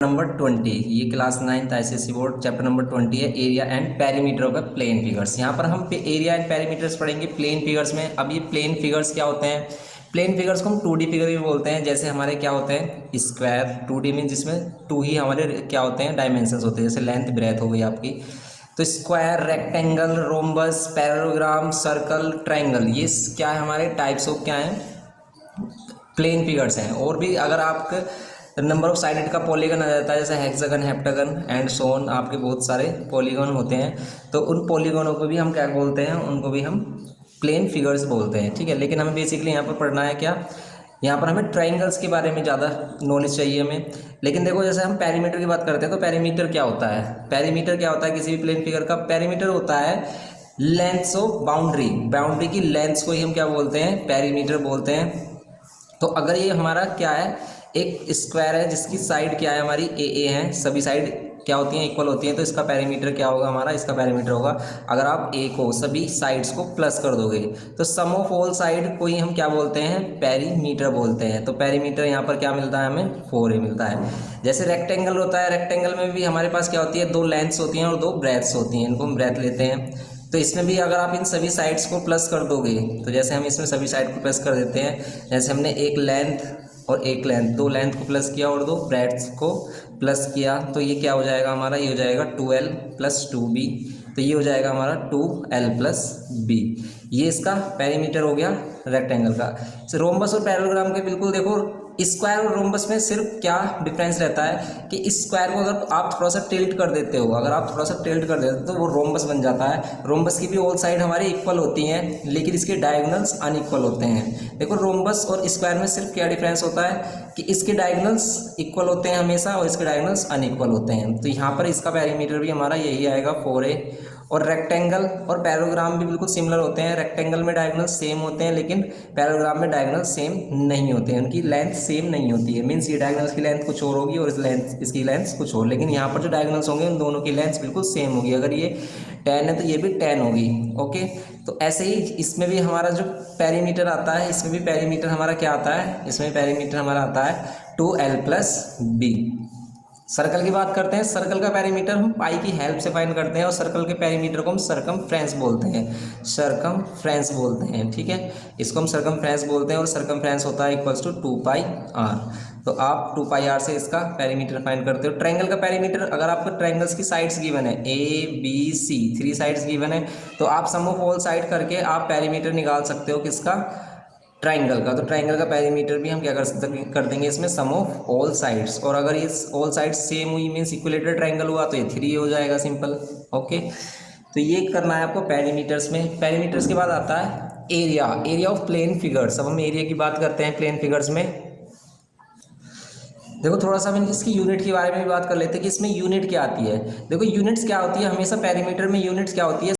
Number 20, ये class 9th ICSE board chapter number 20 है, area and perimeter of plane figures. यहाँ पर हम एरिया एंड पेरीमीटर्स पढ़ेंगे प्लेन फिगर्स में। अब ये प्लेन फिगर्स क्या होते हैं? प्लेन फिगर्स को हम 2D फिगर भी बोलते हैं। जैसे हमारे क्या होते हैं स्क्वायर, 2D मीन जिसमें 2 ही हमारे क्या होते हैं डायमेंशंस होते हैं, जैसे लेंथ ब्रेथ हो गई आपकी। तो square, rectangle, rhombus, parallelogram, circle, triangle, ये क्या है हमारे टाइप्स ऑफ क्या हैं प्लेन फिगर्स हैं। और भी अगर आपके नंबर ऑफ साइडेड का पॉलीगन आ जाता है, जैसे हेक्सागन, हेप्टागन एंड सोन, आपके बहुत सारे पॉलीगन होते हैं। तो उन पॉलीगनों को भी हम क्या बोलते हैं? उनको भी हम प्लेन फिगर्स बोलते हैं, ठीक है। लेकिन हमें बेसिकली यहाँ पर पढ़ना है क्या? यहाँ पर हमें ट्राइंगल्स के बारे में ज़्यादा नॉलेज चाहिए हमें। लेकिन देखो, जैसे हम पेरीमीटर की बात करते हैं तो पेरीमीटर क्या होता है? पेरीमीटर क्या होता है किसी भी प्लेन फिगर का? पेरीमीटर होता है लेंथ्स ऑफ बाउंड्री, बाउंड्री की लेंथ्स को ही हम क्या बोलते हैं? पेरीमीटर बोलते हैं। तो अगर ये हमारा क्या है, एक स्क्वायर है जिसकी साइड क्या है हमारी ए है, सभी साइड क्या होती हैं? इक्वल होती हैं, तो इसका पेरीमीटर क्या होगा हमारा? इसका पेरीमीटर होगा, अगर आप ए को सभी साइड्स को प्लस कर दोगे तो सम ऑफ ऑल साइड को ही हम क्या बोलते हैं? पेरीमीटर बोलते हैं। तो पेरीमीटर यहाँ पर क्या मिलता है हमें? 4a मिलता है। जैसे रेक्टेंगल होता है, रेक्टेंगल में भी हमारे पास क्या होती है? 2 लेंथ्स होती हैं और 2 ब्रेथ्स होती हैं, इनको हम ब्रेथ लेते हैं। तो इसमें भी अगर आप इन सभी साइड्स को प्लस कर दोगे, तो जैसे हम इसमें सभी साइड को प्लस कर देते हैं, जैसे हमने एक लेंथ और एक लेंथ, 2 लेंथ को प्लस किया और 2 ब्रेड्थ को प्लस किया, तो ये क्या हो जाएगा हमारा? ये हो जाएगा 2l + 2b। तो ये हो जाएगा हमारा 2l + b। ये इसका पेरीमीटर हो गया रेक्टेंगल का। रोम्बस और पैरेललोग्राम के बिल्कुल देखो, स्क्वायर और रोम्बस में सिर्फ क्या डिफरेंस रहता है कि स्क्वायर को अगर आप थोड़ा सा टिल्ट कर देते हो, अगर आप थोड़ा सा टिल्ट कर देते हो तो वो रोम्बस बन जाता है। रोम्बस की भी ऑल साइड हमारी इक्वल होती हैं, लेकिन इसके डायगोनल्स अनइक्वल होते हैं। देखो, रोम्बस और स्क्वायर में सिर्फ क्या डिफरेंस होता है कि इसके डायगोनल्स इक्वल होते हैं हमेशा और इसके डायगोनल्स अनइक्वल होते हैं। तो यहाँ पर इसका पेरीमीटर भी हमारा यही आएगा 4a। और रेक्टेंगल और पैरेललोग्राम भी बिल्कुल सिमिलर होते हैं। रेक्टेंगल में डायगोनल सेम होते हैं, लेकिन पैरेललोग्राम में डायगोनल सेम नहीं होते हैं, उनकी लेंथ सेम नहीं होती है। मीन्स ये डायगोनल्स की लेंथ कुछ और होगी और इसकी लेंथ कुछ और, लेकिन यहाँ पर जो डायगोनल्स होंगे उन दोनों की लेंथ बिल्कुल सेम होगी। अगर ये 10 है तो ये भी 10 होगी। ओके, तो ऐसे ही इसमें भी हमारा जो पेरीमीटर आता है, इसमें भी पेरीमीटर हमारा क्या आता है? इसमें पेरीमीटर हमारा आता है 2l + b। सर्कल की बात करते हैं। सर्कल का पेरीमीटर हम पाई की हेल्प से फाइंड करते हैं और सर्कल के पेरीमीटर को हम सरकमफ्रेंस बोलते हैं। सरकमफ्रेंस बोलते हैं, ठीक है, इसको हम सरकमफ्रेंस बोलते हैं और सरकमफ्रेंस होता है = 2πr। तो आप 2πr से इसका पेरीमीटर फाइंड करते हो। ट्रायंगल का पेरीमीटर, अगर आपको ट्रायंगल्स की साइड्स गिवन है ABC, 3 साइड्स गिवन है, तो आप सम ऑफ ऑल साइड करके आप पेरीमीटर निकाल सकते हो किसका? ट्राइंगल का। तो ट्राइंगल का पेरीमीटर भी हम क्या कर देंगे इसमें? सम ऑफ ऑल साइड्स। और अगर ये ऑल साइड्स सेम हुई मीन्स इक्विलेटरल ट्राइंगल हुआ तो ये 3 हो जाएगा, सिंपल। ओके, तो ये करना है आपको पेरीमीटर्स में। पेरीमीटर्स के बाद आता है area, area of plane figures. अब हम एरिया की बात करते हैं प्लेन फिगर्स में। देखो, थोड़ा सा हम इसकी यूनिट के बारे में भी बात कर लेते हैं कि इसमें यूनिट क्या आती है। देखो, यूनिट्स क्या होती है हमेशा पेरीमीटर में? यूनिट्स क्या होती है?